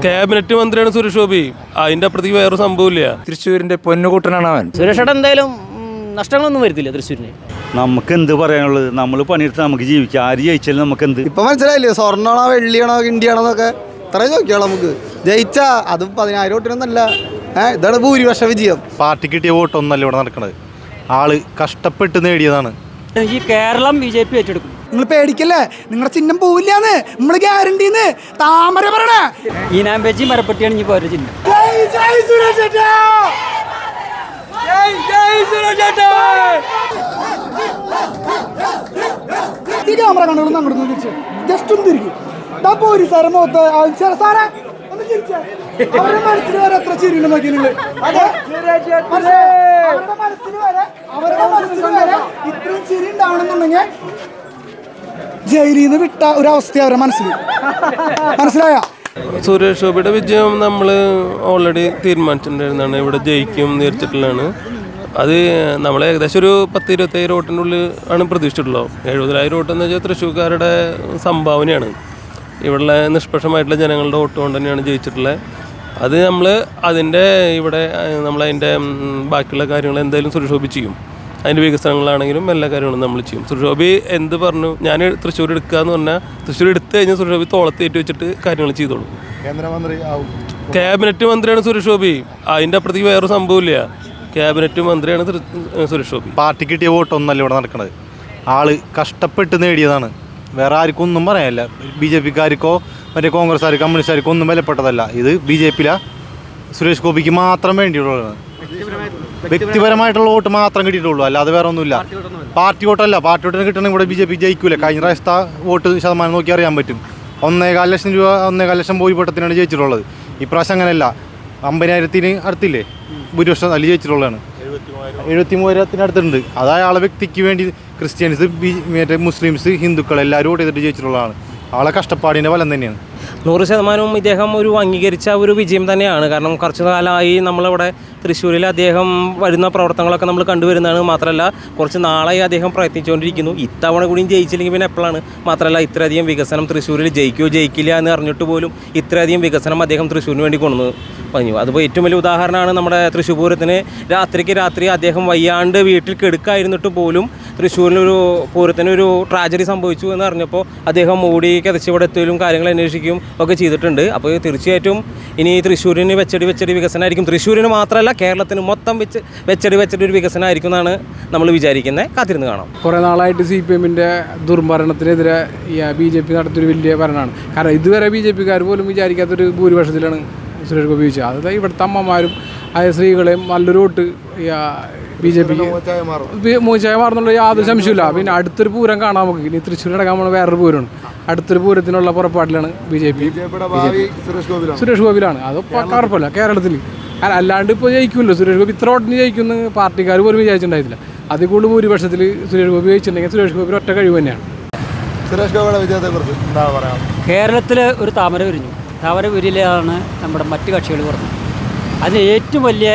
Cabinet മന്ത്രിയാണ് സുരേഷ് ഗോപി. അതിന്റെ അപ്പുറത്തേക്ക് വേറെ സംഭവമില്ല. തൃശ്ശൂരിന്റെ പൊന്നുകൂട്ടനാണ് അവൻ. സുരേഷേട്ടൻ എന്തായാലും നഷ്ടങ്ങളൊന്നും വരുത്തില്ല തൃശ്ശൂരിന്. നമുക്ക് എന്ത് പറയാനുള്ളത്? നമ്മൾ പണിയെടുത്ത് നമുക്ക് ജീവിക്കാം. ആര് ജയിച്ചാലും നമുക്ക് എന്ത്? ഇപ്പൊ മനസ്സിലായില്ലേ, സ്വർണ്ണമാണോ വെള്ളിയാണോ ഇന്ത്യയാണോ എന്നൊക്കെ ഇത്ര ചോദിക്കാം. നമുക്ക് ജയിച്ചാ അതും 10,000 വോട്ടിനൊന്നല്ല, ഇതാണ് ഭൂരിപക്ഷ വിജയം. പാർട്ടി കിട്ടിയ വോട്ടൊന്നല്ല ഇവിടെ നടക്കുന്നത്, ആള് കഷ്ടപ്പെട്ട് നേടിയതാണ്. ഈ കേരളം BJP ഏറ്റെടുക്കും. നിങ്ങൾ പേടിക്കല്ലേ, നിങ്ങളുടെ ചിഹ്നം പോവില്ലാന്ന് നമ്മള് ഗ്യാരണ്ടിന്ന് താമര പറയണേ. ഈനാമ്പേച്ചി മരപ്പട്ടിയാണ് ഇനി പോരെ ചിഹ്നം. ഈ ക്യാമറ കണ്ടുകൊണ്ട് അങ്ങോട്ട് തിരിച്ചു ജസ്റ്റ് ഒന്ന് തിരിക്കും. പോരി സാറെ മുഖത്ത് സാറേ ഒന്ന് ചിരിച്ചേ. അവരുടെ മനസ്സിൽ വരെ എത്ര ചിരിയുണ്ട് നോക്കിയിട്ടുണ്ട്. അവരുടെ മനസ്സിൽ വരെ ഇത്രയും ചിരി ഉണ്ടാവണമെന്നുണ്ടെങ്കിൽ ജയിലിൽ നിന്ന് വിട്ട ഒരവസ്ഥ അവരുടെ മനസ്സിലായ. സുരേഷ് ഗോപിയുടെ വിജയം നമ്മൾ ഓൾറെഡി തീരുമാനിച്ചിട്ടുണ്ടായിരുന്നതാണ്. ഇവിടെ ജയിക്കും നേരിച്ചിട്ടുള്ളതാണ്. അത് നമ്മൾ ഏകദേശം ഒരു 10-27 വോട്ടിൻ്റെ ഉള്ളിൽ ആണ് പ്രതീക്ഷിച്ചിട്ടുള്ളത്. 70,000 വോട്ടെന്ന് വെച്ചാൽ തൃശ്ശൂർക്കാരുടെ സംഭാവനയാണ്. ഇവിടെയുള്ള നിഷ്പക്ഷമായിട്ടുള്ള ജനങ്ങളുടെ വോട്ട് കൊണ്ട് തന്നെയാണ് ജയിച്ചിട്ടുള്ളത്. അത് നമ്മൾ അതിൻ്റെ ഇവിടെ നമ്മളതിൻ്റെ ബാക്കിയുള്ള കാര്യങ്ങൾ എന്തായാലും സുരേഷ് ഗോപി ചെയ്യും. അതിൻ്റെ വികസനങ്ങളാണെങ്കിലും എല്ലാ കാര്യങ്ങളും നമ്മൾ ചെയ്യും. സുരേഷ് ഗോപി എന്ത് പറഞ്ഞു, ഞാൻ തൃശ്ശൂർ എടുക്കുക എന്ന് പറഞ്ഞാൽ തൃശ്ശൂർ എടുത്തു കഴിഞ്ഞാൽ സുരേഷ് ഗോപി തോളത്തേറ്റ് വെച്ചിട്ട് കാര്യങ്ങൾ ചെയ്തോളൂ. കേന്ദ്രമന്ത്രി ക്യാബിനറ്റ് മന്ത്രിയാണ് സുരേഷ് ഗോപി. അതിൻ്റെ അപ്പുറത്തേക്ക് വേറെ സംഭവമില്ല. ക്യാബിനറ്റ് മന്ത്രിയാണ് സുരേഷ് ഗോപി. പാർട്ടി കിട്ടിയ വോട്ടൊന്നല്ല ഇവിടെ നടക്കുന്നത്, ആള് കഷ്ടപ്പെട്ട് നേടിയതാണ്. വേറെ ആർക്കും ഒന്നും പറയാനില്ല. BJPക്കാർക്കോ മറ്റേ കോൺഗ്രസ്സുകാർക്കോ കമ്മ്യൂണിസ്റ്റുകാർക്കോ ഒന്നും വിലപ്പെട്ടതല്ല. ഇത് BJPയിലെ സുരേഷ് ഗോപിക്ക് മാത്രം വേണ്ടിയുള്ളതാണ്. വ്യക്തിപരമായിട്ടുള്ള വോട്ട് മാത്രം കിട്ടിയിട്ടുള്ളൂ, അല്ലാതെ വേറെ ഒന്നുമില്ല. പാർട്ടി വോട്ടല്ല. പാർട്ടി വോട്ടിന് കിട്ടണമെങ്കിൽ ഇവിടെ BJP ജയിക്കൂല. കഴിഞ്ഞ പ്രാവശ്യത്തെ വോട്ട് ശതമാനം നോക്കി അറിയാൻ പറ്റും. 1.25 ലക്ഷം രൂപ 1.25 ലക്ഷം ഭൂരിപക്ഷത്തിനാണ് ജയിച്ചിട്ടുള്ളത്. ഇപ്രാവശ്യം അങ്ങനെയല്ല, 50,000 അടുത്തില്ലേ ഭൂരിപക്ഷം അതിൽ ജയിച്ചിട്ടുള്ളതാണ്. 73,000 അടുത്തുണ്ട്. അത് അയാളെ വ്യക്തിക്ക് വേണ്ടി ക്രിസ്ത്യൻസ്, മറ്റേ മുസ്ലിംസ്, ഹിന്ദുക്കൾ എല്ലാവരും വോട്ട് ചെയ്തിട്ട് ജയിച്ചിട്ടുള്ളതാണ്. ആളെ കഷ്ടപ്പാടിൻ്റെ ഫലം തന്നെയാണ്. 100% ഇദ്ദേഹം ഒരു അംഗീകരിച്ച ഒരു വിജയം തന്നെയാണ്. കാരണം കുറച്ചു കാലമായി നമ്മളിവിടെ തൃശ്ശൂരിൽ അദ്ദേഹം വരുന്ന പ്രവർത്തനങ്ങളൊക്കെ നമ്മൾ കണ്ടുവരുന്നതാണ്. മാത്രമല്ല കുറച്ച് നാളായി അദ്ദേഹം പ്രയത്നിച്ചുകൊണ്ടിരിക്കുന്നു. ഇത്തവണ കൂടിയും ജയിച്ചില്ലെങ്കിൽ പിന്നെ എപ്പോഴാണ്? മാത്രമല്ല ഇത്രയധികം വികസനം തൃശ്ശൂരിൽ ജയിക്കുകയോ ജയിക്കില്ല എന്ന് അറിഞ്ഞിട്ട് പോലും ഇത്രയധികം വികസനം അദ്ദേഹം തൃശ്ശൂരിന് വേണ്ടി കൊണ്ടുവന്നു പറഞ്ഞു. അതിപ്പോൾ ഏറ്റവും വലിയ ഉദാഹരണമാണ് നമ്മുടെ തൃശ്ശൂർ പൂരത്തിന് രാത്രി അദ്ദേഹം വയ്യാണ്ട് വീട്ടിൽ കിടക്കായിരുന്നിട്ട് പോലും തൃശ്ശൂരിനൊരു പൂരത്തിന് ഒരു ട്രാജഡി സംഭവിച്ചു എന്ന് അറിഞ്ഞപ്പോൾ അദ്ദേഹം ഓടി കിതച്ച് ഇവിടെ എത്തുകയും കാര്യങ്ങൾ അന്വേഷിക്കുകയും ഒക്കെ ചെയ്തിട്ടുണ്ട്. അപ്പോൾ തീർച്ചയായിട്ടും ഇനി തൃശ്ശൂരിന് വെച്ചടി വികസനമായിരിക്കും. തൃശ്ശൂരിന് മാത്രമല്ല കേരളത്തിന് മൊത്തം വെച്ചടി ഒരു വികസനമായിരിക്കും എന്നാണ് നമ്മൾ വിചാരിക്കുന്നത്. കാത്തിരുന്ന് കാണാം. കുറേ നാളായിട്ട് CPM-ൻ്റെ ദുർഭരണത്തിനെതിരെ BJP നടത്തിയൊരു വലിയ ഭരണമാണ്. കാരണം ഇതുവരെ BJPക്കാർ പോലും വിചാരിക്കാത്തൊരു ഭൂരിപക്ഷത്തിലാണ് സുരേഷ് ഗോപി ചോദിച്ചത്. അതായത് ഇവിടുത്തെ അമ്മമാരും ആയ സ്ത്രീകളെയും നല്ലൊരു വോട്ട് BJPക്ക് മൂച്ചായി മാറുന്നുള്ള യാതൊരു സംശയമില്ല. പിന്നെ അടുത്തൊരു പൂരം കാണാൻ നമുക്ക്. ഇനി തൃശ്ശൂർ അടക്കാൻ പോകുന്ന വേറൊരു പൂരമാണ്. അടുത്തൊരു പൂരത്തിനുള്ള പുറപ്പാടിലാണ് BJP. സുരേഷ് ഗോപിയിലാണ്. അത് കുഴപ്പമില്ല കേരളത്തിൽ. അല്ലാണ്ട് ഇപ്പോൾ ജയിക്കുമല്ലോ സുരേഷ് ഗോപി. ഇത്ര വോട്ടിന് ജയിക്കുന്ന പാർട്ടിക്കാർ പോലും വിചാരിച്ചിട്ടുണ്ടായിട്ടില്ല. അതിൽ കൂടുതൽ ഭൂരിപക്ഷത്തിൽ സുരേഷ് ഗോപി ജയിച്ചിട്ടുണ്ടെങ്കിൽ സുരേഷ് ഗോപി ഒറ്റ കഴിവ് തന്നെയാണ്. സുരേഷ് ഗോപിയുടെ വിജയത്തെക്കുറിച്ച് എന്താ പറയാം? കേരളത്തിൽ ഒരു താമര വിരിഞ്ഞു. താമര വിരിയിലാണ് നമ്മുടെ മറ്റ് കക്ഷികൾ കുറഞ്ഞു. അതിന് ഏറ്റവും വലിയ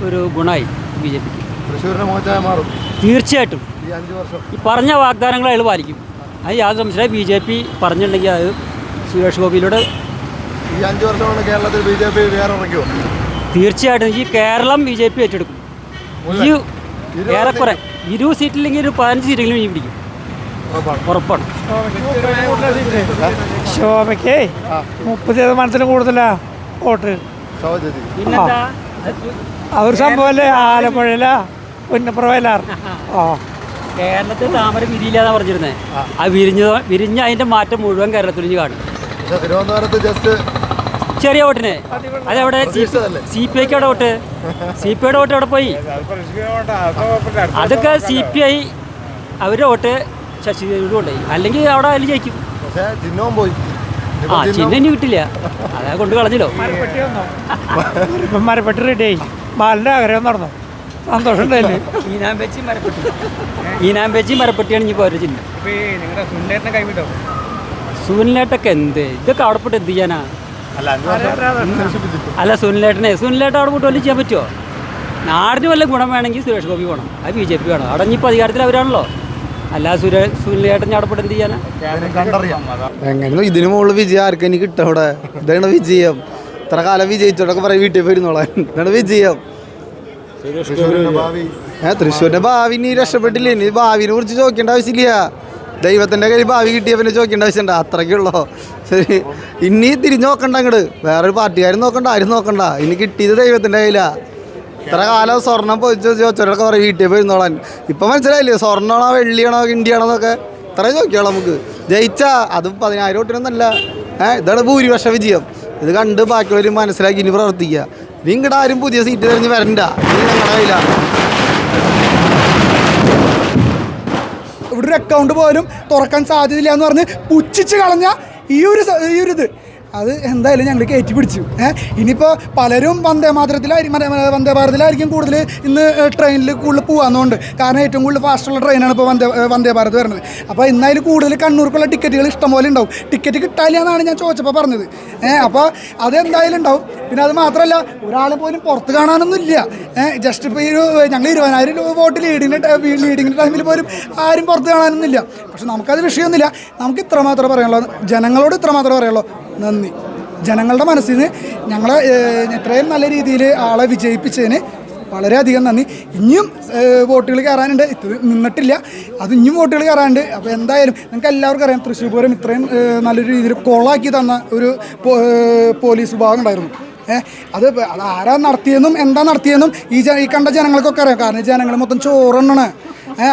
ഒരു ഗുണമായി BJPക്ക്. തൃശ്ശൂരിനെ മോചായ മാറും തീർച്ചയായിട്ടും. ഈ 5 വർഷം ഈ പറഞ്ഞ വാഗ്ദാനങ്ങൾ അയാൾ പാലിക്കും. അത് യാതൊരു സംശയമില്ല. BJP പറഞ്ഞിട്ടുണ്ടെങ്കിൽ അത് സുരേഷ് ഗോപിയിലൂടെ ഈ 5 വർഷം കൊണ്ട് കേരളത്തിൽ BJP വേറെ ഇറക്കുമോ? തീർച്ചയായിട്ടും ഈ കേരളം BJP ഏറ്റെടുക്കും. ഈ ഏറെക്കുറെ 20 സീറ്റില്ലെങ്കിൽ ഒരു 15 സീറ്റെങ്കിലും ഈ പിടിക്കും, ഉറപ്പാണ്. ശോഭയ്ക്ക് 30% കൂടുതലാ വോട്ട്. പിന്നെന്താ അവർ സംഭവമല്ലേ ആലപ്പുഴയില പുന്നപ്പുറവയിലാർ. കേരളത്തിൽ താമര വിരിയില്ലാന്നാ പറഞ്ഞിരുന്നത്. ആ വിരിഞ്ഞ അതിന്റെ മാറ്റം മുഴുവൻ കേരളത്തിൽ കാണും. തിരുവനന്തപുരത്ത് ജസ്റ്റ് ചെറിയ വോട്ടിന് അതെവിടെ CPIക്ക് അവിടെ വോട്ട്. CPIയുടെ വോട്ട് എവിടെ പോയി? അതൊക്കെ CPI അവരുടെ വോട്ട് ശശി കൊണ്ടായി. അല്ലെങ്കിൽ അവിടെ അതിൽ ജയിക്കും. ചിഹ്നവും പോയി. ചിഹ്നം ഇനി കിട്ടില്ല, അതാ കൊണ്ട് കളഞ്ഞല്ലോ. മരപ്പെട്ടി റെഡി ബാലിന്റെ ആഗ്രഹം നടന്നു. സന്തോഷം ഉണ്ടായില്ലേ? ഈനാമ്പേച്ചി മരപ്പെട്ടിയാണ് ഇനി പോരെ ചിഹ്നം. സുനിലേട്ടൊക്കെ എന്ത് ഇതൊക്കെ അവിടെ പോയിട്ട് എന്ത് ചെയ്യാനാ? അല്ല സുനിലേട്ടൻ അവിടെ പോയിട്ട് വല്ലതും ചെയ്യാൻ പറ്റുമോ? നാടിന് വല്ല ഗുണം വേണമെങ്കിൽ സുരേഷ് ഗോപി വേണം, അത് BJP വേണം. അവിടെ ഇനിയിപ്പോൾ അധികാരത്തിൽ അവരാണല്ലോ. അല്ല സുനിലേട്ടൻ അവിടെ പോയിട്ട് എന്ത് ചെയ്യാനാ? എങ്ങനെ ഇതിനു മുകളിൽ വിജയം ആർക്കെനിക്ക് കിട്ടും? അവിടെ ഇതാണ് വിജയം. ഇത്ര കാലം വിജയിച്ചോടൊക്കെ പറയും വീട്ടിൽ പോയിരുന്നോളാൻ. എന്താണ് വിജയം? തൃശ്ശൂരിൻ്റെ ഭാവി ഇനി രക്ഷപ്പെട്ടില്ല. ഇനി ഭാവിനെ കുറിച്ച് ചോദിക്കേണ്ട ആവശ്യമില്ല. ദൈവത്തിൻ്റെ കയ്യിൽ ഭാവി കിട്ടിയ പിന്നെ ചോദിക്കേണ്ട ആവശ്യമുണ്ട്. അത്രയ്ക്കുള്ളൂ. ശരി, ഇനി തിരിഞ്ഞു നോക്കണ്ട അങ്ങോട്ട്. വേറൊരു പാർട്ടിക്കാരും നോക്കണ്ട, ആരും നോക്കണ്ട. ഇനി കിട്ടിയത് ദൈവത്തിൻ്റെ കയ്യിലാണ്. ഇത്ര കാലം സ്വർണം പൊതിച്ച് ചോദിച്ചവരൊക്കെ പറയും വീട്ടിൽ പോയിരുന്നോളാൻ. ഇപ്പം മനസ്സിലായില്ലേ സ്വർണ്ണമാണോ വെള്ളിയാണോ ഇന്ത്യയാണോ എന്നൊക്കെ? ഇത്രയും നോക്കിയോളാം നമുക്ക്. ജയിച്ചാ അതും 10,000 വോട്ടിനൊന്നല്ല. ഇതാണ് ഭൂരിപക്ഷ വിജയം. ഇത് കണ്ട് ബാക്കിയുള്ളവർ മനസ്സിലാക്കി ഇനി പ്രവർത്തിക്കുക. ഇനി ഇങ്ങോട്ട് ആരും പുതിയ സീറ്റ് തിരഞ്ഞ് വരണ്ട. ഇത് ഞങ്ങളുടെ കയ്യിലാണ്. ഇവിടെ ഒരു അക്കൗണ്ട് പോലും തുറക്കാൻ സാധ്യതയില്ല എന്ന് പറഞ്ഞ് പുച്ഛിച്ച് കളഞ്ഞ ഈ ഒരു ഇത് അത് എന്തായാലും ഞങ്ങൾ കയറ്റി പിടിച്ചു. ഇനിയിപ്പോൾ പലരും വന്ദേ ഭാരതിലായിരിക്കും കൂടുതൽ ഇന്ന് ട്രെയിനിൽ കൂടുതൽ പോകാമെന്നുണ്ട്. കാരണം ഏറ്റവും കൂടുതൽ ഫാസ്റ്റുള്ള ട്രെയിനാണ് ഇപ്പോൾ വന്ദേ ഭാരത് വരുന്നത്. അപ്പോൾ ഇന്നതിൽ കൂടുതൽ കണ്ണൂർക്കുള്ള ടിക്കറ്റുകൾ ഇഷ്ടംപോലെ ഉണ്ടാവും. ടിക്കറ്റ് കിട്ടാനില്ല എന്നാണ് ഞാൻ ചോദിച്ചപ്പോൾ പറഞ്ഞത്. അപ്പോൾ അതെന്തായാലും ഉണ്ടാവും. പിന്നെ അത് മാത്രമല്ല ഒരാളെ പോലും പുറത്ത് കാണാനൊന്നും ഇല്ല. ജസ്റ്റ് ഇപ്പോൾ ഈ ഞങ്ങൾ 20,000 വോട്ട് ലീഡിങ്ങിൻ്റെ ടൈമിൽ പോലും ആരും പുറത്ത് കാണാനൊന്നുമില്ല. പക്ഷെ നമുക്കത് വിഷയമൊന്നുമില്ല. നമുക്ക് ഇത്ര മാത്രമേ പറയാനുള്ളൂ, ജനങ്ങളോട് ഇത്ര മാത്രമേ പറയാനുള്ളൂ, നന്ദി. ജനങ്ങളുടെ മനസ്സിൽ നിന്ന് ഞങ്ങളെ ഇത്രയും നല്ല രീതിയിൽ ആളെ വിജയിപ്പിച്ചതിന് വളരെയധികം നന്ദി. ഇനിയും വോട്ടുകൾ കയറാനുണ്ട്. ഇത് നിന്നിട്ടില്ല, അത് ഇനിയും വോട്ടുകൾ കയറാനുണ്ട്. അപ്പോൾ എന്തായാലും നിങ്ങൾക്ക് എല്ലാവർക്കും അറിയാം തൃശ്ശൂർ പൂരം ഇത്രയും നല്ലൊരു രീതിയിൽ കൊളാക്കി തന്ന ഒരു പോലീസ് വിഭാഗം ഉണ്ടായിരുന്നു. അത് ആരാ നടത്തിയെന്നും എന്താ നടത്തിയെന്നും ഈ കണ്ട ജനങ്ങൾക്കൊക്കെ അറിയാം. കാരണം ജനങ്ങൾ മൊത്തം ചോറുണ്ണണ്,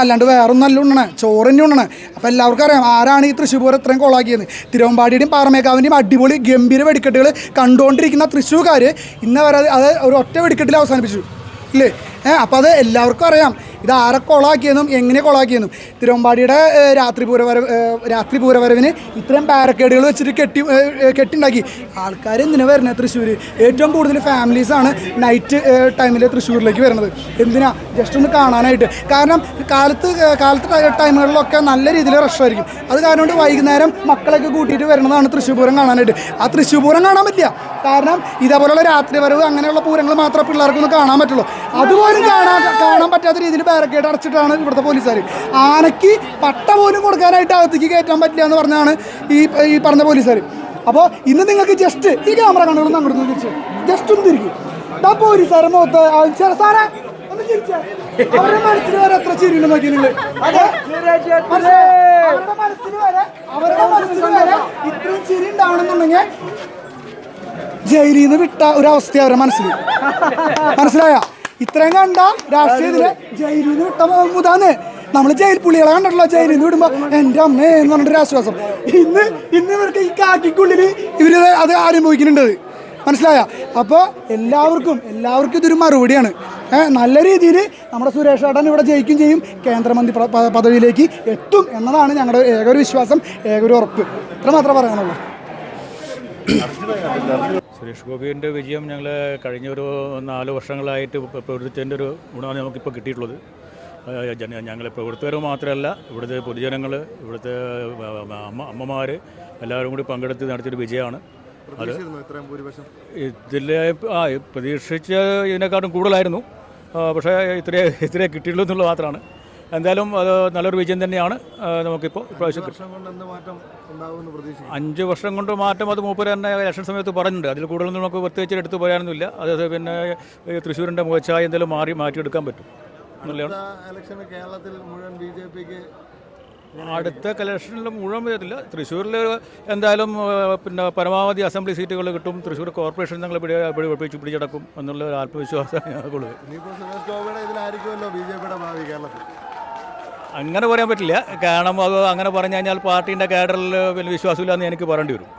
അല്ലാണ്ട് വേറൊന്നും നല്ല ഉണ്ണണ്, ചോറ് തന്നെ ഉണ്ണണ്. അപ്പോൾ എല്ലാവർക്കും അറിയാം ആരാണ് ഈ തൃശ്ശൂർ പൂരം ഇത്രയും കൊളാക്കിയത്. തിരുവമ്പാടിയുടെയും പാറമേക്കാവിൻ്റെയും അടിപൊളി ഗംഭീര വെടിക്കെട്ടുകൾ കണ്ടുകൊണ്ടിരിക്കുന്ന തൃശ്ശൂർക്കാർ ഇന്ന് വരെ അത് ഒരു ഒറ്റ വെടിക്കെട്ടിൽ അവസാനിപ്പിച്ചു ഇല്ലേ? അപ്പോൾ അത് എല്ലാവർക്കും അറിയാം ഇത് ആരെ കൊളാക്കിയെന്നും എങ്ങനെ കൊളാക്കിയെന്നും. തിരുവമ്പാടിയുടെ രാത്രി പൂരവരവിന് ഇത്രയും ബാരക്കേഡുകൾ വെച്ചിട്ട് കെട്ടിണ്ടാക്കി. ആൾക്കാർ എന്തിനാണ് വരുന്നത് തൃശ്ശൂർ? ഏറ്റവും കൂടുതൽ ഫാമിലീസാണ് നൈറ്റ് ടൈമിൽ തൃശ്ശൂരിലേക്ക് വരുന്നത്. എന്തിനാ? ജസ്റ്റ് ഒന്ന് കാണാനായിട്ട്. കാരണം കാലത്ത് ടൈമുകളിലൊക്കെ നല്ല രീതിയിൽ റഷായിരിക്കും. അത് കാരണം കൊണ്ട് വൈകുന്നേരം മക്കളൊക്കെ കൂട്ടിയിട്ട് വരുന്നതാണ് തൃശ്ശൂർ പൂരം കാണാനായിട്ട്. ആ തൃശ്ശൂർ പൂരം കാണാൻ പറ്റില്ല. കാരണം ഇതേപോലെയുള്ള രാത്രി വരവ് അങ്ങനെയുള്ള പൂരങ്ങൾ മാത്രമേ പിള്ളേർക്കൊന്ന് കാണാൻ പറ്റുള്ളൂ. അതുപോലും കാണാൻ പറ്റാത്ത രീതിയിൽ ബാരക്കേഡ് അടച്ചിട്ടാണ് ഇവിടുത്തെ പോലീസുകാർ. ആനയ്ക്ക് പട്ട പോലും കൊടുക്കാനായിട്ട് അകത്തേക്ക് കയറ്റാൻ പറ്റില്ല എന്ന് പറഞ്ഞാണ് ഈ പറഞ്ഞ പോലീസുകാർ. അപ്പോൾ ഇന്ന് നിങ്ങൾക്ക് ജസ്റ്റ് ഈ ക്യാമറ കണ്ടുകൊണ്ട് അങ്ങോട്ട് തിരിച്ചു ജസ്റ്റ് ഒന്ന് തിരിക്കും. ആ പോലീസുകാരെ മുഖത്ത് സാറേ ഒന്ന് ചിരിച്ചേ. അവരുടെ മനസ്സിൽ വരെ എത്ര ചിരിയുണ്ട് നോക്കി നിങ്ങൾ. അവരുടെ മനസ്സിൽ വരെ ഇത്രയും ചിരി ഉണ്ടാവണമെന്നുണ്ടെങ്കിൽ ജയിലിൽ നിന്ന് വിട്ട ഒരവസ്ഥ അവരുടെ മനസ്സിലായ ഇത്രയും കണ്ട രാഷ്ട്രീയത്തില് ജയിലിൽ നിന്ന് വിട്ട മുതാന്ന് നമ്മൾ ജയിൽ പുള്ളികളെ കണ്ടിട്ടുള്ള ജയിലിൽ നിന്ന് വിടുമ്പോൾ എൻ്റെ അമ്മേ എന്ന് പറഞ്ഞിട്ടൊരു ആശ്വാസം. ഇന്ന് ഇവർക്ക് ഈ കാക്കിക്കുള്ളിൽ ഇവർ അത് അനുഭവിക്കുന്നുണ്ട്. മനസ്സിലായ? അപ്പോൾ എല്ലാവർക്കും ഇതൊരു മറുപടിയാണ്. നല്ല രീതിയിൽ നമ്മുടെ സുരേഷ് ഏട്ടൻ ഇവിടെ ജയിക്കും ചെയ്യും, കേന്ദ്രമന്ത്രി പദവിയിലേക്ക് എത്തും എന്നതാണ് ഞങ്ങളുടെ ഏകൊരു വിശ്വാസം, ഏകൊരു ഉറപ്പ്. ഇത്ര മാത്രമേ പറയാനുള്ളൂ. സുരേഷ് ഗോപിയുടെ വിജയം ഞങ്ങൾ കഴിഞ്ഞ ഒരു 4 വർഷങ്ങളായിട്ട് പ്രവർത്തിച്ചതിൻ്റെ ഒരു ഗുണമാണ് നമുക്കിപ്പോൾ കിട്ടിയിട്ടുള്ളത്. ഞങ്ങൾ പ്രവർത്തകർ മാത്രമല്ല, ഇവിടുത്തെ പൊതുജനങ്ങൾ, ഇവിടുത്തെ അമ്മമാർ എല്ലാവരും കൂടി പങ്കെടുത്ത് നടത്തിയൊരു വിജയമാണ് അത്. ഇതിൽ പ്രതീക്ഷിച്ച ഇതിനെക്കാട്ടും കൂടുതലായിരുന്നു. പക്ഷേ ഇത്രേ കിട്ടിയുള്ളൂ എന്നുള്ളത് മാത്രമാണ്. എന്തായാലും അത് നല്ലൊരു വിജയം തന്നെയാണ് നമുക്കിപ്പോൾ ഇപ്രാവശ്യം. 5 വർഷം കൊണ്ട് മാറ്റം അത് മൂപ്പര് തന്നെ ഇലക്ഷൻ സമയത്ത് പറഞ്ഞിട്ടുണ്ട്. അതിൽ കൂടുതലൊന്നും നമുക്ക് പ്രത്യേകിച്ച് എടുത്ത് പറയാനൊന്നുമില്ല. അത് പിന്നെ തൃശ്ശൂരിൻ്റെ മുഖച്ഛായ എന്തെങ്കിലും മാറ്റിയെടുക്കാൻ പറ്റും എന്നുള്ളതാണ്. അടുത്ത ഇലക്ഷനിൽ മുഴുവൻ വരത്തില്ല. തൃശ്ശൂരിൽ എന്തായാലും പിന്നെ പരമാവധി അസംബ്ലി സീറ്റുകൾ കിട്ടും. തൃശ്ശൂർ കോർപ്പറേഷൻ ഞങ്ങൾ പിടിച്ചടക്കും എന്നുള്ള ഒരു ആത്മവിശ്വാസം ഞങ്ങൾക്കുള്ളത്. അങ്ങനെ പറയാൻ പറ്റില്ല. കാരണം അത് അങ്ങനെ പറഞ്ഞു കഴിഞ്ഞാൽ പാർട്ടീൻ്റെ കാഡറിൽ വലിയ വിശ്വാസമില്ലാന്ന് എനിക്ക് പറയേണ്ടി വരും.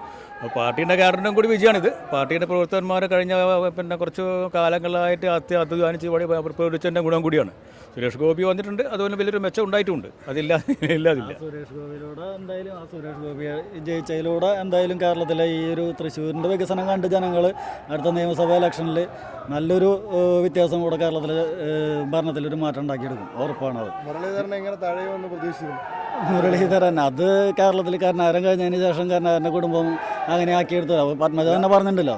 പാർട്ടീൻ്റെ കാഡറിനും കൂടി വിജയമാണിത്. പാർട്ടീൻ്റെ പ്രവർത്തകന്മാർ കഴിഞ്ഞ പിന്നെ കുറച്ച് കാലങ്ങളായിട്ട് അധ്വാനിച്ച് പ്രവർത്തിച്ചതിൻ്റെ ഗുണം കൂടിയാണ്. സുരേഷ് ഗോപി വന്നിട്ടുണ്ട്, അതുപോലെ വലിയൊരു മെച്ചം ഉണ്ടായിട്ടുമുണ്ട്. അതില്ല. സുരേഷ് ഗോപി ജയിച്ചതിലൂടെ എന്തായാലും കേരളത്തിലെ ഈ ഒരു തൃശ്ശൂരിൻ്റെ വികസനം കണ്ട് ജനങ്ങൾ അടുത്ത നിയമസഭാ ഇലക്ഷനിൽ നല്ലൊരു വ്യത്യാസം കൂടെ കേരളത്തിലെ ഭരണത്തിലൊരു മാറ്റം ഉണ്ടാക്കിയെടുക്കും. ഉറപ്പാണ് അത്. മുരളീധരൻ എങ്ങനെ തഴയുമെന്ന് പ്രതീക്ഷിക്കുന്നു? മുരളീധരൻ അത് കേരളത്തിൽ കരുണാകരൻ കഴിഞ്ഞതിന് ശേഷം കരുണാകരൻ്റെ കുടുംബം അങ്ങനെ ആക്കിയെടുത്തു. പത്മജ തന്നെ പറഞ്ഞിട്ടുണ്ടല്ലോ,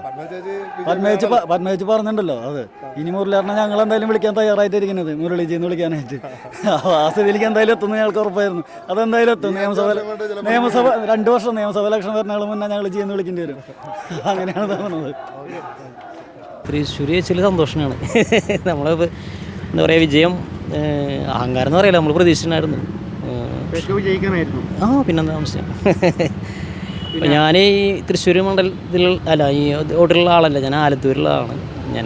പത്മജ് പറഞ്ഞിട്ടുണ്ടല്ലോ. അത് ഇനി മുരളീധരനെ ഞങ്ങൾ എന്തായാലും വിളിക്കാൻ തയ്യാറായിട്ടിരിക്കുന്നത്, മുരളീജിന്ന് വിളിക്കാനായിട്ട്. ആ സ്ഥിതിയിലേക്ക് എന്തായാലും എത്തുന്നത് ഞങ്ങൾക്ക് ഉറപ്പായിരുന്നു. അതെന്തായാലും എത്തും. നിയമസഭ 2 വർഷം നിയമസഭ ഇലക്ഷൻ വരുന്നതിന് മുന്നേ ഞങ്ങൾ ചെയ്യുന്ന വിളിക്കേണ്ടി വരും. അങ്ങനെയാണ് തോന്നുന്നത്. തൃശ്ശൂർ ജയിച്ചതിൽ സന്തോഷമാണ്. നമ്മളിപ്പോൾ എന്താ പറയുക, വിജയം അഹങ്കാരം എന്ന് പറയില്ല, നമ്മൾ പ്രതീക്ഷിച്ചിട്ടുണ്ടായിരുന്നു. ആ പിന്നെന്താ സംശയം. ഞാൻ ഈ തൃശ്ശൂർ മണ്ഡലത്തിൽ അല്ല, ഈ ഓട്ടിലുള്ള ആളല്ല, ഞാൻ ആലത്തൂരിലുള്ള ആളാണ്. ഞാൻ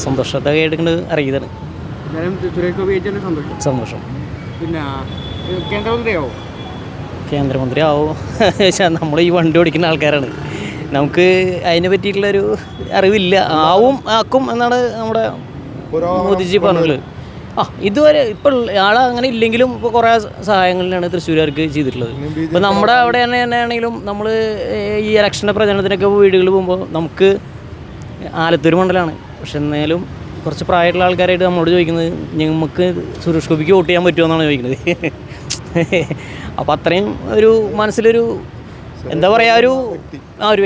സന്തോഷത്തെ കേട്ടിട്ട് അറിയിതാണ്. സന്തോഷം. പിന്നെ കേന്ദ്രമന്ത്രിയാവോ? കേന്ദ്രമന്ത്രിയാവോ നമ്മൾ ഈ വണ്ടി ഓടിക്കുന്ന ആൾക്കാരാണ്, നമുക്ക് അതിനെ പറ്റിയിട്ടുള്ളൊരു അറിവില്ല. ആക്കും എന്നാണ് നമ്മുടെ മോദിജി പറഞ്ഞിട്ടുള്ളത്. ഇതുവരെ ഇപ്പോൾ ആളെ അങ്ങനെ ഇല്ലെങ്കിലും ഇപ്പോൾ കുറേ സഹായങ്ങളിലാണ് തൃശ്ശൂരുകാർക്ക് ചെയ്തിട്ടുള്ളത്. ഇപ്പോൾ നമ്മുടെ അവിടെ തന്നെ ആണെങ്കിലും നമ്മൾ ഈ ഇലക്ഷൻ്റെ പ്രചരണത്തിനൊക്കെ വീടുകളിൽ പോകുമ്പോൾ നമുക്ക് ആലത്തൂർ മണ്ഡലമാണ്, പക്ഷെ എന്നാലും കുറച്ച് പ്രായമുള്ള ആൾക്കാരായിട്ട് നമ്മളോട് ചോദിക്കുന്നത് നമുക്ക് സുരേഷ് ഗോപിക്ക് വോട്ട് ചെയ്യാൻ പറ്റുമോ എന്നാണ് ചോദിക്കുന്നത്. അപ്പോൾ അത്രയും ഒരു മനസ്സിലൊരു എന്താ പറയുക, ഒരു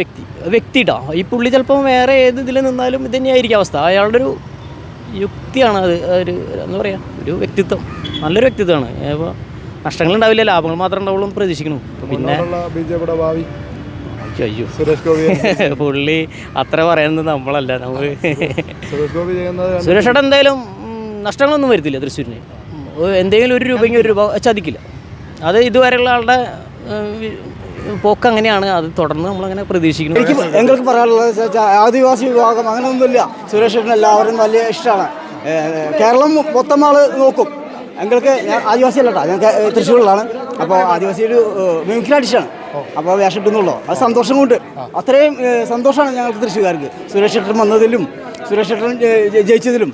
വ്യക്തിട്ടോ. ഈ പുള്ളി ചിലപ്പം വേറെ ഏത് ഇതിൽ നിന്നാലും ഇത് തന്നെയായിരിക്കും അവസ്ഥ. അയാളുടെ ഒരു യുക്തിയാണ് അത്, ഒരു എന്താ പറയുക, ഒരു വ്യക്തിത്വം, നല്ലൊരു വ്യക്തിത്വമാണ്. ഇപ്പോൾ നഷ്ടങ്ങളുണ്ടാവില്ല, ലാഭങ്ങൾ മാത്രമേ ഉണ്ടാവുള്ളൂ എന്ന് പ്രതീക്ഷിക്കുന്നു. പിന്നെ അയ്യോ പുള്ളി അത്ര പറയുന്നത് നമ്മളല്ല. നമുക്ക് സുരേഷ് ഏട്ടൻ എന്തായാലും നഷ്ടങ്ങളൊന്നും വരുത്തില്ല തൃശ്ശൂരിന്. എന്തെങ്കിലും 1 രൂപയെങ്കിൽ 1 രൂപ ചതിക്കില്ല. അത് ഇതുവരെയുള്ള ആളുടെ പോക്ക് അങ്ങനെയാണ്. അത് തുടർന്ന് നമ്മളങ്ങനെ പ്രതീക്ഷിക്കുന്നു. ഞങ്ങൾക്ക് പറയാനുള്ളത് ആദിവാസി വിഭാഗം അങ്ങനെയൊന്നുമില്ല. സുരേഷ് ഏട്ടൻ എല്ലാവരും വലിയ ഇഷ്ടമാണ്. കേരളം മൊത്തം ആൾ നോക്കും. ഞങ്ങൾക്ക് ആദിവാസി അല്ലട്ടാ, ഞാൻ തൃശ്ശൂരിലാണ്. അപ്പോൾ ആദിവാസി ഒരു മിമിക്രി ആർട്ടിസ്റ്റാണ്. അപ്പോൾ വേഷം ഇട്ടുന്നുള്ളൂ. അത് സന്തോഷം കൊണ്ട് അത്രയും സന്തോഷമാണ് ഞങ്ങൾക്ക് തൃശ്ശൂർക്കാർക്ക്. സുരേഷ് ഏട്ടൻ വന്നതിലും സുരേഷ് ഏട്ടൻ ജയിച്ചതിലും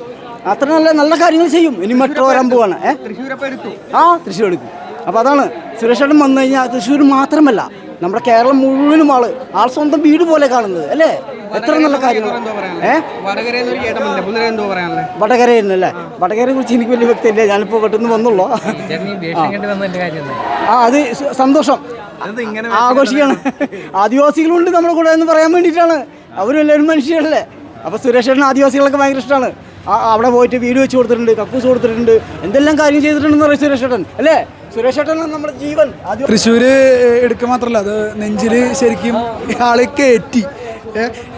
അത്ര നല്ല കാര്യങ്ങൾ ചെയ്യും. ഇനി മെട്രോ വരാൻ പോവാണ്. തൃശ്ശൂർ എടുക്കും. അപ്പോൾ അതാണ് സുരേഷ് ഏട്ടൻ വന്നു കഴിഞ്ഞാൽ തൃശ്ശൂർ മാത്രമല്ല നമ്മുടെ കേരളം മുഴുവനും ആൾ സ്വന്തം വീട് പോലെ കാണുന്നത് അല്ലേ. എത്ര നല്ല കാര്യങ്ങൾ. വടകരയെന്നല്ലേ, വടകരയെ കുറിച്ച് എനിക്ക് വലിയ വ്യക്തിയില്ല, ഞാനിപ്പോൾ പെട്ടെന്ന് വന്നുള്ളൂ. അത് സന്തോഷം ആഘോഷിക്കുകയാണ്. ആദിവാസികളുണ്ട് നമ്മുടെ കൂടെ എന്ന് പറയാൻ വേണ്ടിയിട്ടാണ്. അവരും എല്ലാവരും മനുഷ്യരല്ലേ. അപ്പോൾ സുരേഷ് ഏട്ടൻ ആദിവാസികളൊക്കെ ഭയങ്കര ഇഷ്ടമാണ്. അവിടെ പോയിട്ട് വീട് വെച്ച് കൊടുത്തിട്ടുണ്ട്, കക്കൂസ് കൊടുത്തിട്ടുണ്ട്, എന്തെല്ലാം കാര്യം ചെയ്തിട്ടുണ്ടെന്ന് പറയും സുരേഷ് ഏട്ടൻ അല്ലേ. സുരേഷ് ഏട്ടനാണ് നമ്മുടെ ജീവൻ. തൃശ്ശൂർ എടുക്കുക മാത്രമല്ല, അത് നെഞ്ചിൽ ശരിക്കും ആളെ കയറ്റി.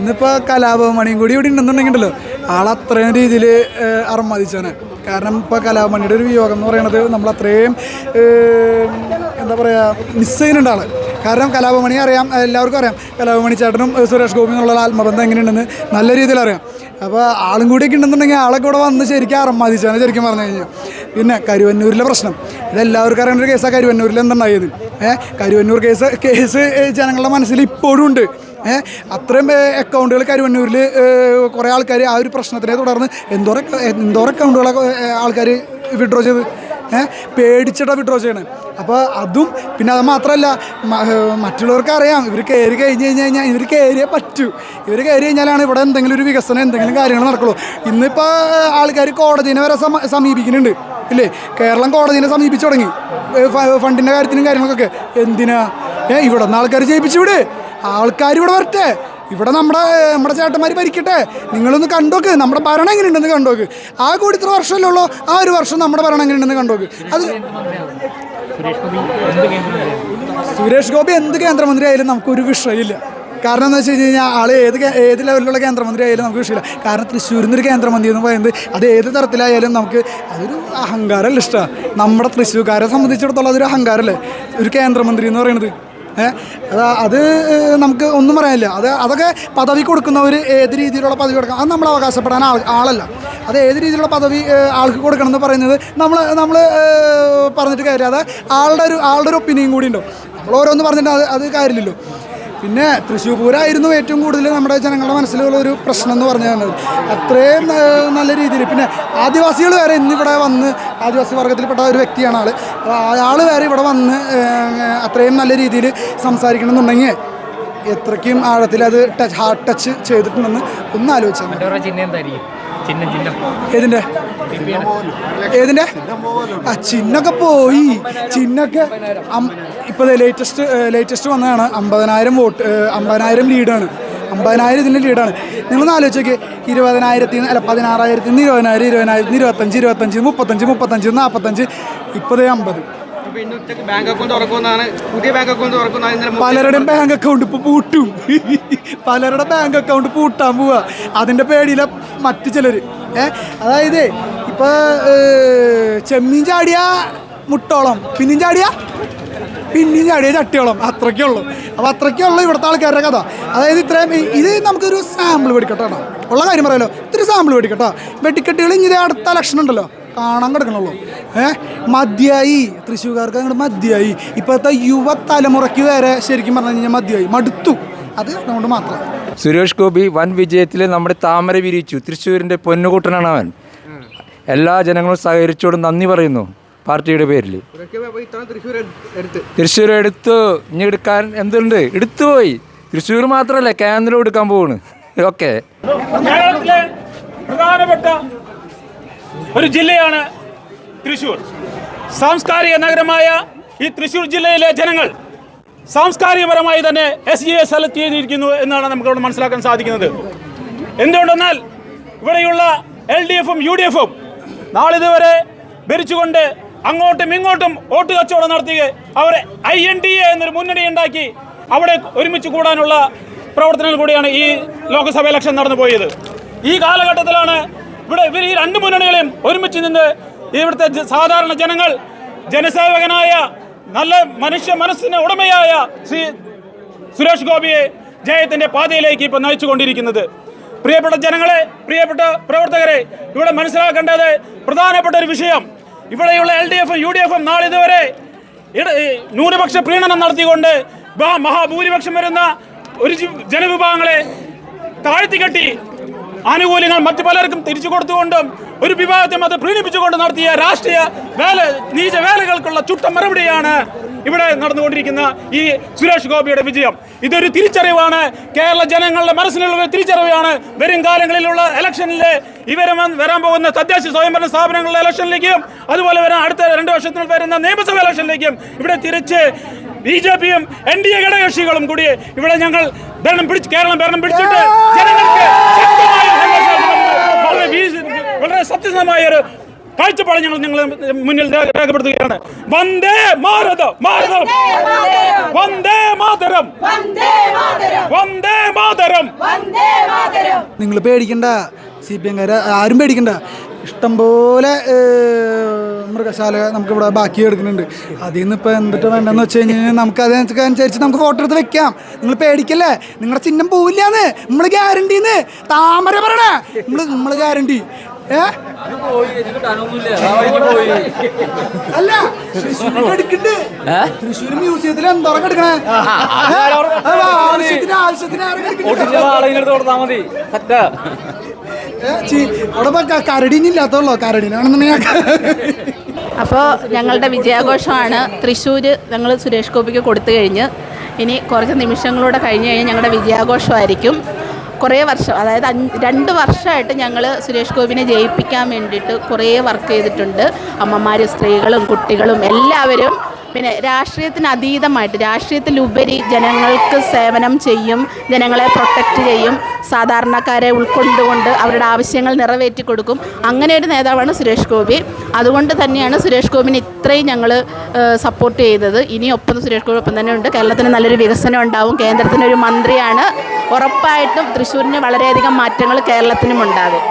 ഇന്നിപ്പോൾ കലാഭവമണിയും കൂടി ഇവിടെ ഉണ്ടെന്നുണ്ടെങ്കിലോ ആളത്രയും രീതിയിൽ അർമാദിച്ചാണ്. കാരണം ഇപ്പോൾ കലാഭവമണിയുടെ ഒരു വിയോഗം എന്ന് പറയുന്നത് നമ്മളത്രയും എന്താ പറയുക മിസ് ചെയ്യുന്നുണ്ട് ആൾ. കാരണം കലാഭവമണി അറിയാം, എല്ലാവർക്കും അറിയാം. കലാഭവമണി ചേട്ടനും സുരേഷ് ഗോപി എന്നുള്ള ആത്മബന്ധം എങ്ങനെയുണ്ടെന്ന് നല്ല രീതിയിൽ അറിയാം. അപ്പോൾ ആളും കൂടിയൊക്കെ ഉണ്ടെന്നുണ്ടെങ്കിൽ ആളൊക്കെ ഇവിടെ വന്ന് ശരിക്കും അർമാദിച്ചാണ് ശരിക്കും പറഞ്ഞു കഴിഞ്ഞാൽ. പിന്നെ കരുവന്നൂരിലെ പ്രശ്നം ഇതെല്ലാവർക്കും അറിയേണ്ട ഒരു കേസാണ്. കരുവന്നൂരിൽ എന്തുണ്ടായത്? കരുവന്നൂർ കേസ് ജനങ്ങളുടെ മനസ്സിൽ ഇപ്പോഴും ഉണ്ട്. അത്രയും അക്കൗണ്ടുകൾ കരുവന്നൂരിൽ കുറേ ആൾക്കാർ ആ ഒരു പ്രശ്നത്തിനെ തുടർന്ന് എന്തോരം അക്കൗണ്ടുകളൊക്കെ ആൾക്കാർ വിഡ്രോ ചെയ്ത് പേടിച്ചിട്ടാണ് വിഡ്രോ ചെയ്യണത്. അപ്പോൾ അതും പിന്നെ അത് മാത്രമല്ല, മറ്റുള്ളവർക്ക് അറിയാം ഇവർ കയറി കഴിഞ്ഞാൽ ഇവർ കയറിയേ പറ്റൂ. ഇവർ കയറി കഴിഞ്ഞാലാണ് ഇവിടെ എന്തെങ്കിലും ഒരു വികസനം എന്തെങ്കിലും കാര്യങ്ങൾ നടക്കുള്ളൂ. ഇന്നിപ്പോൾ ആൾക്കാർ കോടതിനെ വരെ സമീപിക്കുന്നുണ്ട് ഇല്ലേ. കേരളം കോടതിനെ സമീപിച്ചു തുടങ്ങി ഫണ്ടിൻ്റെ കാര്യത്തിനും കാര്യങ്ങൾക്കൊക്കെ. എന്തിനാ ഇവിടെ നിന്ന് ആൾക്കാർ ജയിപ്പിച്ചു വിട്, ആൾക്കാർ ഇവിടെ വരട്ടെ, ഇവിടെ നമ്മുടെ ചേട്ടന്മാർ ഭരിക്കട്ടെ. നിങ്ങളൊന്ന് കണ്ടോക്ക് നമ്മുടെ ഭരണം എങ്ങനെയുണ്ടെന്ന് കണ്ടോക്ക്. ആ കൂടി ഇത്ര വർഷമല്ലേ ഉള്ളൂ, ആ ഒരു വർഷം നമ്മുടെ ഭരണം എങ്ങനെയുണ്ടെന്ന് കണ്ടോക്ക്. അത് സുരേഷ് ഗോപി എന്ത് കേന്ദ്രമന്ത്രി ആയാലും നമുക്കൊരു വിഷയമില്ല. കാരണം എന്താ വെച്ച് കഴിഞ്ഞാൽ ആൾ ഏത് ലെവലിലുള്ള കേന്ദ്രമന്ത്രി ആയാലും നമുക്ക് വിഷയമില്ല. കാരണം തൃശ്ശൂരിൽ നിന്നൊരു കേന്ദ്രമന്ത്രി എന്ന് പറയുന്നത് അത് ഏത് തരത്തിലായാലും നമുക്ക് അതൊരു അഹങ്കാരമല്ല ഇഷ്ടമാണ്. നമ്മുടെ തൃശ്ശൂർക്കാരെ സംബന്ധിച്ചിടത്തോളം അതൊരു അഹങ്കാരമല്ലേ ഒരു കേന്ദ്രമന്ത്രി എന്ന് പറയുന്നത്. അത് നമുക്ക് ഒന്നും പറയാനില്ല. അതൊക്കെ പദവി കൊടുക്കുന്നവർ ഏത് രീതിയിലുള്ള പദവി കൊടുക്കണം അത് നമ്മൾ അവകാശപ്പെടാൻ ആളല്ല. അത് ഏത് രീതിയിലുള്ള പദവി ആൾക്ക് കൊടുക്കണം എന്ന് പറയുന്നത് നമ്മൾ പറഞ്ഞിട്ട് കാര്യം. അത് ആളുടെ ഒരു ഒപ്പീനിയൻ കൂടി ഉണ്ടോ. നമ്മൾ ഓരോന്ന് പറഞ്ഞിട്ട് അത് കാര്യമില്ലല്ലോ. പിന്നെ തൃശ്ശൂർ പൂരമായിരുന്നു ഏറ്റവും കൂടുതൽ നമ്മുടെ ജനങ്ങളുടെ മനസ്സിലുള്ള ഒരു പ്രശ്നം എന്ന് പറഞ്ഞു തന്നത്. അത്രയും നല്ല രീതിയിൽ പിന്നെ ആദിവാസികൾ വരെ ഇന്നിവിടെ വന്ന്, ആദിവാസി വർഗത്തിൽപ്പെട്ട ഒരു വ്യക്തിയാണ് ആൾ വരെ ഇവിടെ വന്ന് അത്രയും നല്ല രീതിയിൽ സംസാരിക്കണമെന്നുണ്ടെങ്കിൽ എത്രയ്ക്കും ആഴത്തിൽ അത് ഹാർട്ട് ടച്ച് ചെയ്തിട്ടുണ്ടെന്ന് ഒന്ന് ആലോചിച്ചാൽ ചിഹ്നം എന്തായിരിക്കും? ചിഹ്നം ഏതിൻ്റെ ചിഹ്നമൊക്കെ പോയി. ചിഹ്നമൊക്കെ ഇപ്പോൾ ലേറ്റസ്റ്റ് വന്നതാണ്. 50,000 ലീഡാണ്. 50,000 ഇതിൻ്റെ ലീഡാണ്. നിങ്ങളൊന്ന് ആലോചിച്ചൊക്കെ 20,000 അല്ല 16,000 20,000 20,000 25 25 35 35 45 ഇപ്പോൾ 50. ബാങ്ക് അക്കൗണ്ട് തുറക്കുന്നതാണ്, പുതിയ ബാങ്ക് അക്കൗണ്ട് തുറക്കുന്നതാണ്. പലരുടെയും ബാങ്ക് അക്കൗണ്ട് ഇപ്പോൾ പൂട്ടും. പലരുടെ ബാങ്ക് അക്കൗണ്ട് പൂട്ടാൻ പോവുക. അതിൻ്റെ പേടിയില മറ്റു ചിലർ. അതായത് ഇപ്പോൾ ചെമ്മീൻ ചാടിയ മുട്ടോളം, പിന്നെയും ചാടിയ ചട്ടിയോളം, അത്രയ്ക്കുള്ളൂ. അപ്പോൾ അത്രയ്ക്കുള്ളൂ ഇവിടുത്തെ ആൾക്കാരുടെ കഥ. അതായത് ഇത്രയും ഇത് നമുക്കൊരു സാമ്പിൾ വെടിക്കട്ടോ. ഉള്ള കാര്യം പറയാമല്ലോ, ഇത്തിരി സാമ്പിൾ വെടിക്കട്ടോ. വെടിക്കെട്ടുകൾ ഇങ്ങനെ അടുത്ത ഇലക്ഷൻ ഉണ്ടല്ലോ കാണാൻ കിടക്കണുള്ളൂ. മതിയായി, തൃശ്ശൂർക്കാർക്ക് അങ്ങോട്ട് മതിയായി. ഇപ്പോഴത്തെ യുവതലമുറയ്ക്ക് വരെ ശരിക്കും പറഞ്ഞു കഴിഞ്ഞാൽ മതിയായി, മടുത്തു. അത് അതുകൊണ്ട് മാത്രം. സുരേഷ് ഗോപി വൻ വിജയത്തിൽ നമ്മുടെ താമര വിരിയിച്ചു. തൃശ്ശൂരിൻ്റെ പൊന്നുകൂട്ടനാണ് അവൻ. എല്ലാ ജനങ്ങളും സഹകരിച്ചോട് നന്ദി പറയുന്നു പാർട്ടിയുടെ പേരിൽ. തൃശ്ശൂർ എടുത്തു, ഇനി എടുക്കാൻ എന്തുണ്ട്, എടുത്തുപോയി. തൃശ്ശൂർ മാത്രമല്ല, കേന്ദ്രം എടുക്കാൻ പോവാണ്. ഓക്കെ, കേരളത്തിലെ പ്രധാനപ്പെട്ട ഒരു ജില്ലയാണ് തൃശ്ശൂർ. സാംസ്കാരിക നഗരമായ ഈ തൃശ്ശൂർ ജില്ലയിലെ ജനങ്ങൾ സാംസ്കാരികപരമായി തന്നെ SGയെ സെലക്ട് ചെയ്തിരിക്കുന്നു എന്നാണ് നമുക്കവിടെ മനസ്സിലാക്കാൻ സാധിക്കുന്നത്. എന്തുകൊണ്ടെന്നാൽ ഇവിടെയുള്ള LDFും UDFും നാളിതുവരെ ഭരിച്ചുകൊണ്ട് അങ്ങോട്ടും ഇങ്ങോട്ടും വോട്ട് കച്ചവടം നടത്തി അവരെ INDA എന്നൊരു മുന്നണി ഉണ്ടാക്കി അവിടെ ഒരുമിച്ച് കൂടാനുള്ള പ്രവർത്തനങ്ങൾ കൂടിയാണ് ഈ ലോക്സഭ ഇലക്ഷൻ നടന്നു പോയത്. ഈ കാലഘട്ടത്തിലാണ് ഇവർ ഈ രണ്ട് മുന്നണികളെയും ഒരുമിച്ച് നിന്ന് ഇവിടുത്തെ സാധാരണ ജനങ്ങൾ ജനസേവകനായ നല്ല മനുഷ്യ മനസ്സിന് ഉടമയായ ശ്രീ സുരേഷ് ഗോപിയെ ജയത്തിന്റെ പാതയിലേക്ക് ഇപ്പോൾ നയിച്ചുകൊണ്ടിരിക്കുന്നത്. പ്രിയപ്പെട്ട ജനങ്ങളെ, പ്രിയപ്പെട്ട പ്രവർത്തകരെ, ഇവിടെ മനസ്സിലാക്കേണ്ടത് പ്രധാനപ്പെട്ട ഒരു വിഷയം, ഇവിടെയുള്ള LDFും UDFും നാളിതുവരെ ന്യൂനപക്ഷ പ്രീണനം നടത്തിക്കൊണ്ട് മഹാഭൂരിപക്ഷം വരുന്ന ഒരു ജനവിഭാഗങ്ങളെ താഴ്ത്തിക്കെട്ടി ആനുകൂല്യങ്ങൾ മറ്റു പലർക്കും തിരിച്ചു കൊടുത്തുകൊണ്ടും ഒരു വിഭാഗത്തെയും അത് പ്രീണിപ്പിച്ചുകൊണ്ട് നടത്തിയ രാഷ്ട്രീയ നീച വേലകൾക്കുള്ള ചുട്ട മറുപടിയാണ് ഇവിടെ നടന്നുകൊണ്ടിരിക്കുന്ന ഈ സുരേഷ് ഗോപിയുടെ വിജയം. ഇതൊരു തിരിച്ചറിവാണ്, കേരള ജനങ്ങളുടെ മനസ്സിലുള്ള തിരിച്ചറിവാണ്. വരും കാലങ്ങളിലുള്ള ഇലക്ഷനിലെ വരാൻ പോകുന്ന തദ്ദേശ സ്വയംഭരണ സ്ഥാപനങ്ങളുടെ ഇലക്ഷനിലേക്കും അതുപോലെ അടുത്ത 2 വർഷത്തിൽ വരുന്ന നിയമസഭ ഇലക്ഷനിലേക്കും ഇവിടെ തിരിച്ച് BJPയും NDA ഘടകകക്ഷികളും കൂടി ഇവിടെ ഞങ്ങൾ കേരളം ഭരണം പിടിച്ചിട്ട് ജനങ്ങൾക്ക് വളരെ സത്യസന്ധമായ ഒരു കാഴ്ചപ്പാട് ഞങ്ങൾ മുന്നിൽ രേഖപ്പെടുത്തുകയാണ്. വന്ദേ മാതരം, വന്ദേ മാതരം, വന്ദേ മാതരം. നിങ്ങൾ പേടിക്കണ്ട, CPM-കാര് ആരും പേടിക്കണ്ട. ഇഷ്ടംപോലെ മൃഗശാല നമുക്കിവിടെ ബാക്കി എടുക്കുന്നുണ്ട്. അതിൽ നിന്ന് ഇപ്പോൾ എന്തിട്ട് വേണ്ടെന്ന് വെച്ച് കഴിഞ്ഞാൽ നമുക്ക് അതനുസരിച്ച് നമുക്ക് ഫോട്ടോ എടുത്ത് വെക്കാം. നിങ്ങൾ പേടിക്കല്ലേ, നിങ്ങളുടെ ചിഹ്നം പോവില്ലാന്ന് നമ്മൾ ഗ്യാരണ്ടിന്ന്. താമര പറയണേ, നമ്മൾ ഗ്യാരണ്ടി. അല്ല, തൃശ്ശൂർ മ്യൂസിയത്തിൽ എന്തോരം എടുക്കണേ, ആവശ്യത്തിന് അവിടെ കരടിനില്ലാത്തുള്ളൂ, കരടിനാണെന്നുണ്ടെങ്കിൽ. അപ്പോൾ ഞങ്ങളുടെ വിജയാഘോഷമാണ് തൃശ്ശൂർ ഞങ്ങൾ സുരേഷ് ഗോപിക്ക് കൊടുത്തു കഴിഞ്ഞ് ഇനി കുറച്ച് നിമിഷങ്ങളൂടെ കഴിഞ്ഞ് കഴിഞ്ഞാൽ ഞങ്ങളുടെ വിജയാഘോഷമായിരിക്കും. കുറേ വർഷം, അതായത് 2 വർഷമായിട്ട് ഞങ്ങൾ സുരേഷ് ഗോപിനെ ജയിപ്പിക്കാൻ വേണ്ടിയിട്ട് കുറേ വർക്ക് ചെയ്തിട്ടുണ്ട്. അമ്മമാരും സ്ത്രീകളും കുട്ടികളും എല്ലാവരും. പിന്നെ രാഷ്ട്രീയത്തിന് അതീതമായിട്ട്, രാഷ്ട്രീയത്തിലുപരി ജനങ്ങൾക്ക് സേവനം ചെയ്യും, ജനങ്ങളെ പ്രൊട്ടക്റ്റ് ചെയ്യും, സാധാരണക്കാരെ ഉൾക്കൊണ്ടുകൊണ്ട് അവരുടെ ആവശ്യങ്ങൾ നിറവേറ്റി കൊടുക്കും. അങ്ങനെ ഒരു നേതാവാണ് സുരേഷ് ഗോപി. അതുകൊണ്ട് തന്നെയാണ് സുരേഷ് ഗോപിനെ ഇത്രയും ഞങ്ങൾ സപ്പോർട്ട് ചെയ്തത്. ഇനി സുരേഷ് ഗോപി ഒപ്പം തന്നെ ഉണ്ട്. കേരളത്തിന് നല്ലൊരു വികസനം ഉണ്ടാവും. കേന്ദ്രത്തിനൊരു മന്ത്രിയാണ്. ഉറപ്പായിട്ടും തൃശ്ശൂരിന് വളരെയധികം മാറ്റങ്ങൾ കേരളത്തിനും ഉണ്ടാകും.